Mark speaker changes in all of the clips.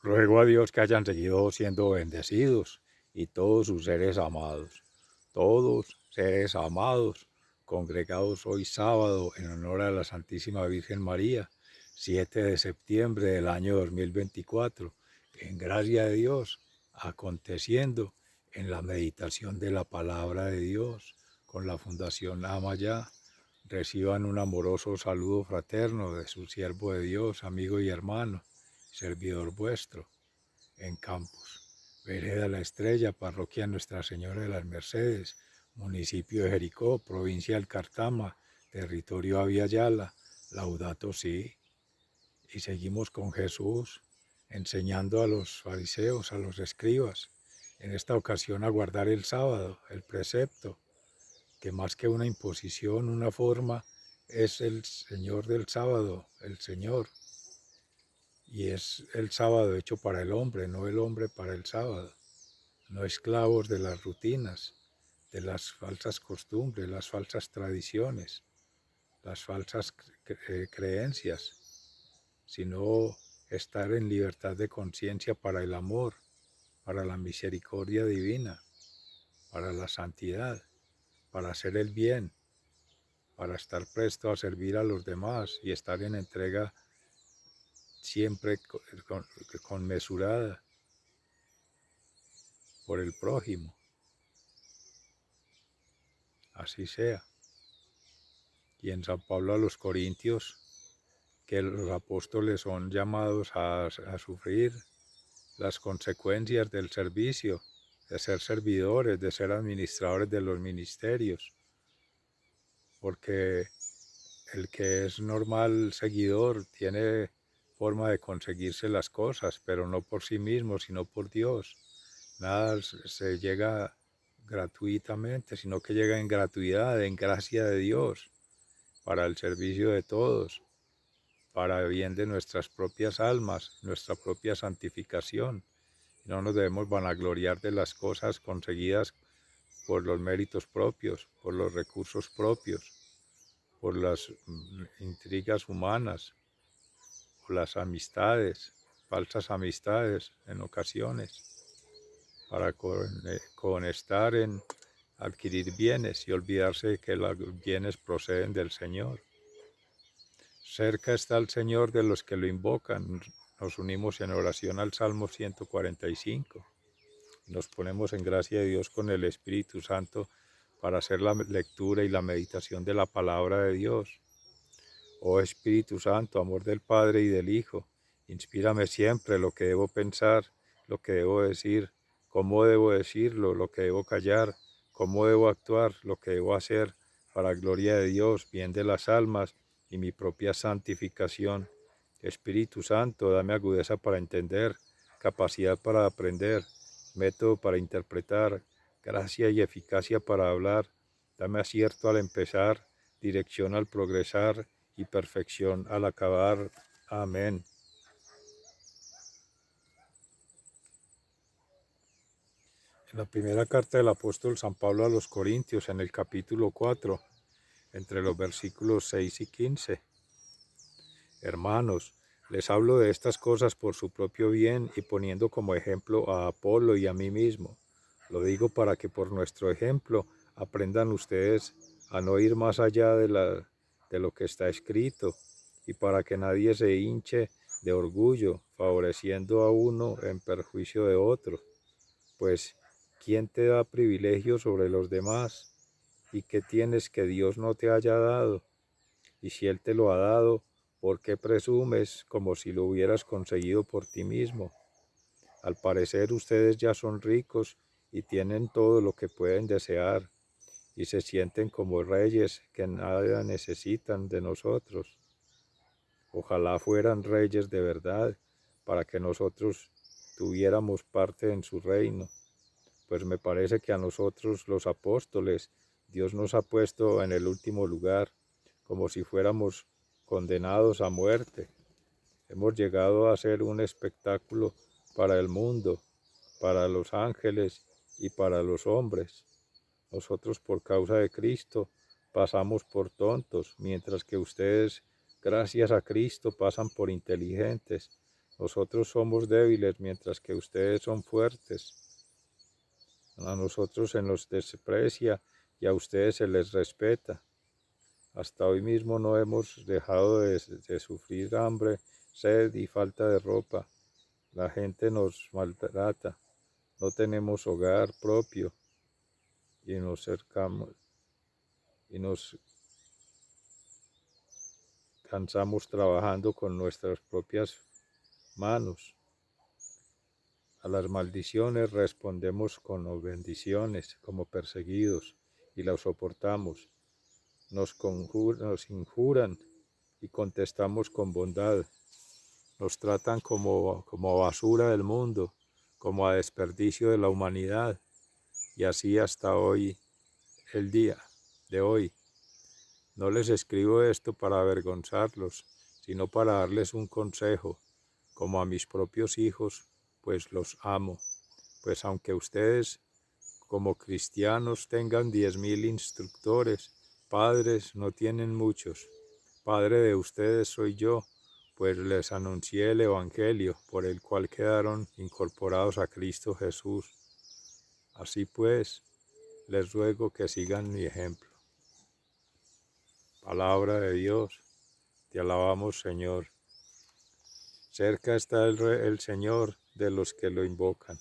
Speaker 1: Ruego a Dios que hayan seguido siendo bendecidos y todos sus seres amados, congregados hoy sábado en honor a la Santísima Virgen María, 7 de septiembre del año 2024, en gracia de Dios, aconteciendo en la meditación de la palabra de Dios con la Fundación Amayá. Reciban un amoroso saludo fraterno de su siervo de Dios, amigo y hermano, servidor vuestro, en Campos, Vereda La Estrella, parroquia Nuestra Señora de las Mercedes, municipio de Jericó, provincia del Cartama, territorio Aviala, Laudato Si. Y seguimos con Jesús, enseñando a los fariseos, a los escribas, en esta ocasión a guardar el sábado, el precepto, que más que una imposición, una forma, es el Señor del sábado, el Señor. Y es el sábado hecho para el hombre, no el hombre para el sábado. No esclavos de las rutinas, de las falsas costumbres, las falsas tradiciones, las falsas creencias, sino estar en libertad de conciencia para el amor, para la misericordia divina, para la santidad, para hacer el bien, para estar presto a servir a los demás y estar en entrega siempre conmesurada por el prójimo. Así sea. Y en San Pablo a los Corintios, que los apóstoles son llamados a sufrir las consecuencias del servicio, de ser servidores, de ser administradores de los ministerios, porque el que es normal seguidor tiene forma de conseguirse las cosas, pero no por sí mismo, sino por Dios. Nada se llega gratuitamente, sino que llega en gratuidad, en gracia de Dios, para el servicio de todos, para bien de nuestras propias almas, nuestra propia santificación. No nos debemos vanagloriar de las cosas conseguidas por los méritos propios, por los recursos propios, por las intrigas humanas, por las amistades, falsas amistades en ocasiones, para estar en adquirir bienes y olvidarse de que los bienes proceden del Señor. Cerca está el Señor de los que lo invocan. Nos unimos en oración al Salmo 145. Nos ponemos en gracia de Dios con el Espíritu Santo para hacer la lectura y la meditación de la palabra de Dios. Oh Espíritu Santo, amor del Padre y del Hijo, inspírame siempre lo que debo pensar, lo que debo decir, cómo debo decirlo, lo que debo callar, cómo debo actuar, lo que debo hacer, para gloria de Dios, bien de las almas y mi propia santificación. Espíritu Santo, dame agudeza para entender, capacidad para aprender, método para interpretar, gracia y eficacia para hablar. Dame acierto al empezar, dirección al progresar y perfección al acabar. Amén. En la primera carta del apóstol San Pablo a los Corintios, en el capítulo 4, entre los versículos 6 y 15. Hermanos, les hablo de estas cosas por su propio bien y poniendo como ejemplo a Apolo y a mí mismo. Lo digo para que por nuestro ejemplo aprendan ustedes a no ir más allá de lo que está escrito y para que nadie se hinche de orgullo, favoreciendo a uno en perjuicio de otro. Pues, ¿quién te da privilegio sobre los demás? ¿Y qué tienes que Dios no te haya dado? Y si Él te lo ha dado, ¿por qué presumes como si lo hubieras conseguido por ti mismo? Al parecer ustedes ya son ricos y tienen todo lo que pueden desear y se sienten como reyes que nada necesitan de nosotros. Ojalá fueran reyes de verdad para que nosotros tuviéramos parte en su reino. Pues me parece que a nosotros los apóstoles Dios nos ha puesto en el último lugar, como si fuéramos condenados a muerte. Hemos llegado a ser un espectáculo para el mundo, para los ángeles y para los hombres. Nosotros por causa de Cristo pasamos por tontos, mientras que ustedes, gracias a Cristo, pasan por inteligentes. Nosotros somos débiles mientras que ustedes son fuertes. A nosotros se nos desprecia y a ustedes se les respeta. Hasta hoy mismo no hemos dejado de sufrir hambre, sed y falta de ropa. La gente nos maltrata. No tenemos hogar propio y nos cercamos y nos cansamos trabajando con nuestras propias manos. A las maldiciones respondemos con bendiciones como perseguidos y las soportamos. Nos injuran y contestamos con bondad. Nos tratan como basura del mundo, como a desperdicio de la humanidad. Y así hasta hoy, el día de hoy. No les escribo esto para avergonzarlos, sino para darles un consejo, como a mis propios hijos, pues los amo. Pues aunque ustedes como cristianos tengan 10,000 instructores, padres no tienen muchos. Padre de ustedes soy yo, pues les anuncié el Evangelio, por el cual quedaron incorporados a Cristo Jesús. Así pues, les ruego que sigan mi ejemplo. Palabra de Dios, te alabamos, Señor. Cerca está el Señor de los que lo invocan.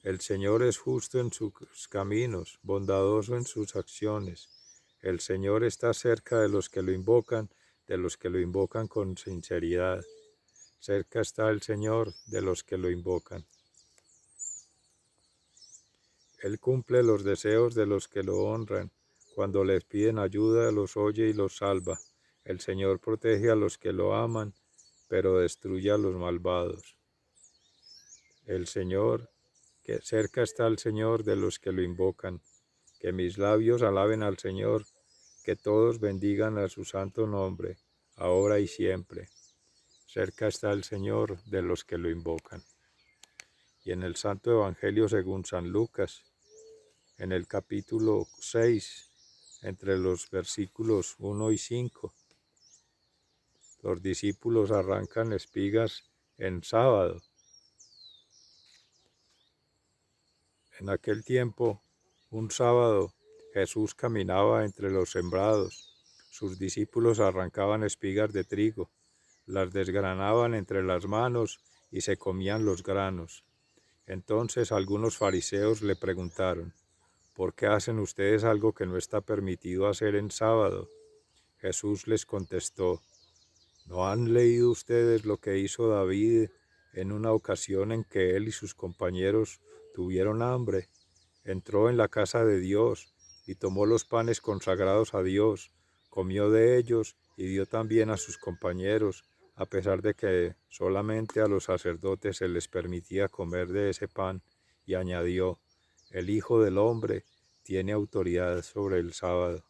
Speaker 1: El Señor es justo en sus caminos, bondadoso en sus acciones. El Señor está cerca de los que lo invocan con sinceridad. Cerca está el Señor de los que lo invocan. Él cumple los deseos de los que lo honran. Cuando les piden ayuda, los oye y los salva. El Señor protege a los que lo aman, pero destruye a los malvados. El Señor, que cerca está el Señor de los que lo invocan. Que mis labios alaben al Señor, que todos bendigan a su santo nombre, ahora y siempre. Cerca está el Señor de los que lo invocan. Y en el Santo Evangelio según San Lucas, en el capítulo 6, entre los versículos 1 y 5, los discípulos arrancan espigas en sábado. En aquel tiempo, un sábado, Jesús caminaba entre los sembrados. Sus discípulos arrancaban espigas de trigo, las desgranaban entre las manos y se comían los granos. Entonces algunos fariseos le preguntaron: ¿por qué hacen ustedes algo que no está permitido hacer en sábado? Jesús les contestó: ¿no han leído ustedes lo que hizo David en una ocasión en que él y sus compañeros tuvieron hambre? Entró en la casa de Dios y tomó los panes consagrados a Dios, comió de ellos y dio también a sus compañeros, a pesar de que solamente a los sacerdotes se les permitía comer de ese pan, y añadió: el Hijo del Hombre tiene autoridad sobre el sábado.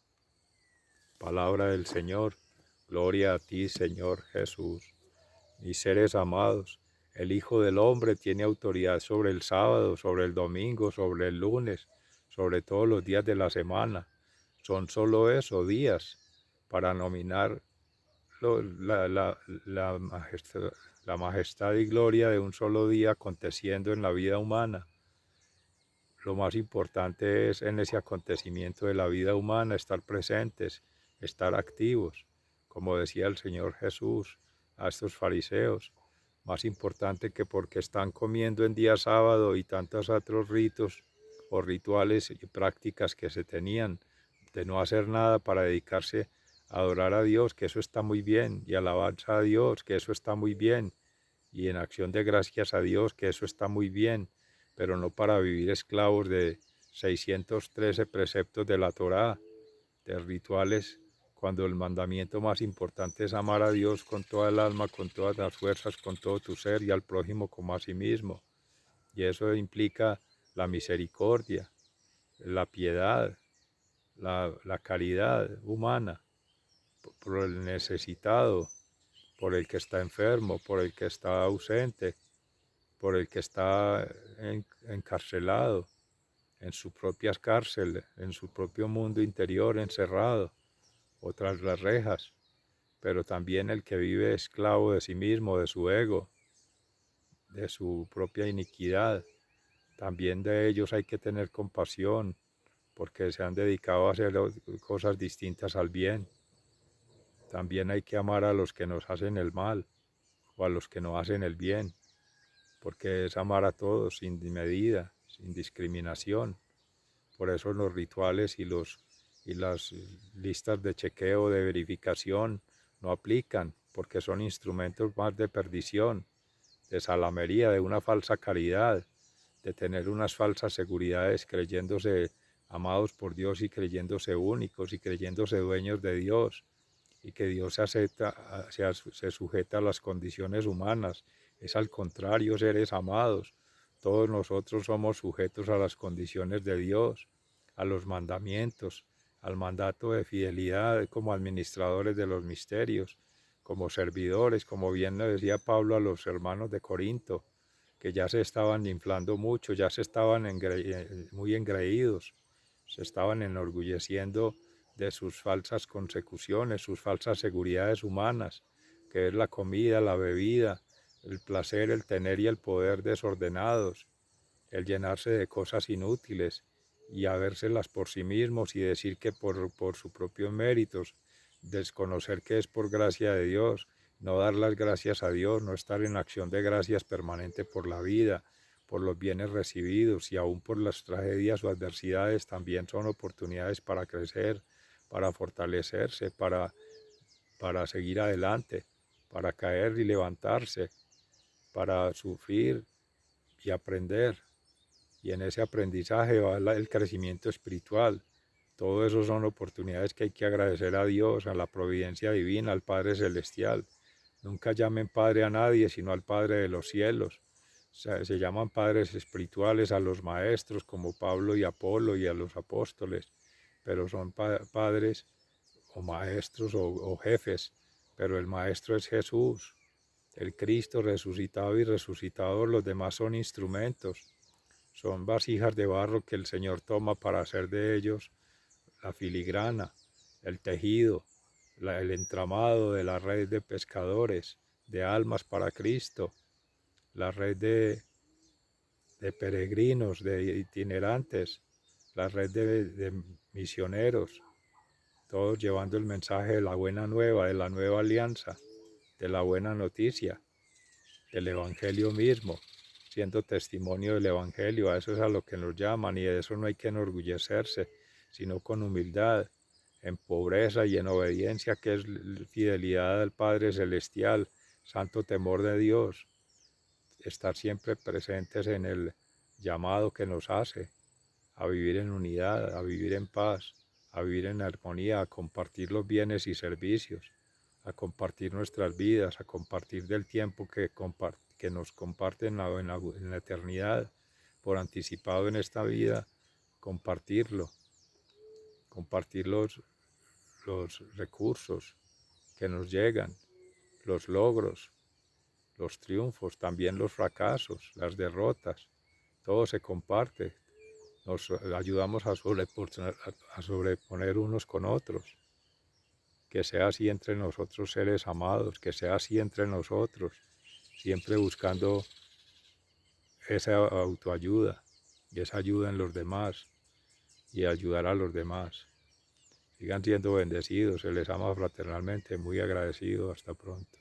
Speaker 1: Palabra del Señor. Gloria a ti, Señor Jesús. Mis seres amados, el Hijo del Hombre tiene autoridad sobre el sábado, sobre el domingo, sobre el lunes, sobre todos los días de la semana. Son solo eso, días, para nominar la majestad y gloria de un solo día aconteciendo en la vida humana. Lo más importante es en ese acontecimiento de la vida humana estar presentes, estar activos, como decía el Señor Jesús a estos fariseos. Más importante que porque están comiendo en día sábado y tantos otros ritos o rituales y prácticas que se tenían de no hacer nada para dedicarse a adorar a Dios, que eso está muy bien, y alabanza a Dios, que eso está muy bien, y en acción de gracias a Dios, que eso está muy bien, pero no para vivir esclavos de 613 preceptos de la Torá, de rituales, cuando el mandamiento más importante es amar a Dios con toda el alma, con todas las fuerzas, con todo tu ser, y al prójimo como a sí mismo. Y eso implica la misericordia, la piedad, la caridad humana por el necesitado, por el que está enfermo, por el que está ausente, por el que está encarcelado en su propia cárcel, en su propio mundo interior encerrado. o tras las rejas, pero también el que vive esclavo de sí mismo, de su ego, de su propia iniquidad. También de ellos hay que tener compasión, porque se han dedicado a hacer cosas distintas al bien. También hay que amar a los que nos hacen el mal o a los que nos hacen el bien, porque es amar a todos sin medida, sin discriminación. Por eso los rituales y las listas de chequeo, de verificación, no aplican, porque son instrumentos más de perdición, de salamería, de una falsa caridad, de tener unas falsas seguridades creyéndose amados por Dios y creyéndose únicos y creyéndose dueños de Dios, y que Dios se sujeta a las condiciones humanas. Es al contrario, seres amados. Todos nosotros somos sujetos a las condiciones de Dios, a los mandamientos, al mandato de fidelidad como administradores de los misterios, como servidores, como bien le decía Pablo a los hermanos de Corinto, que ya se estaban inflando mucho, ya se estaban muy engreídos, se estaban enorgulleciendo de sus falsas consecuciones, sus falsas seguridades humanas, que es la comida, la bebida, el placer, el tener y el poder desordenados, el llenarse de cosas inútiles y habérselas por sí mismos y decir que por sus propios méritos, desconocer que es por gracia de Dios, no dar las gracias a Dios, no estar en acción de gracias permanente por la vida, por los bienes recibidos y aún por las tragedias o adversidades también son oportunidades para crecer, para fortalecerse, para seguir adelante, para caer y levantarse, para sufrir y aprender. Y en ese aprendizaje va el crecimiento espiritual. Todo eso son oportunidades que hay que agradecer a Dios, a la providencia divina, al Padre Celestial. Nunca llamen Padre a nadie, sino al Padre de los cielos. O sea, se llaman padres espirituales a los maestros como Pablo y Apolo y a los apóstoles, pero son padres o maestros o jefes, pero el maestro es Jesús, el Cristo resucitado y resucitado. Los demás son instrumentos, son vasijas de barro que el Señor toma para hacer de ellos la filigrana, el tejido, el entramado de la red de pescadores, de almas para Cristo, la red de peregrinos, de itinerantes, la red de misioneros, todos llevando el mensaje de la buena nueva, de la nueva alianza, de la buena noticia, del Evangelio mismo, siendo testimonio del Evangelio. A eso es a lo que nos llaman y de eso no hay que enorgullecerse, sino con humildad, en pobreza y en obediencia, que es fidelidad al Padre Celestial, santo temor de Dios, estar siempre presentes en el llamado que nos hace a vivir en unidad, a vivir en paz, a vivir en armonía, a compartir los bienes y servicios, a compartir nuestras vidas, a compartir del tiempo que nos comparten en la eternidad, por anticipado en esta vida, compartirlo, compartir los recursos que nos llegan, los logros, los triunfos, también los fracasos, las derrotas, todo se comparte. Nos ayudamos a sobreponer unos con otros. Que sea así entre nosotros, seres amados, que sea así entre nosotros, siempre buscando esa autoayuda y esa ayuda en los demás y ayudar a los demás. Sigan siendo bendecidos, se les ama fraternalmente, muy agradecido, hasta pronto.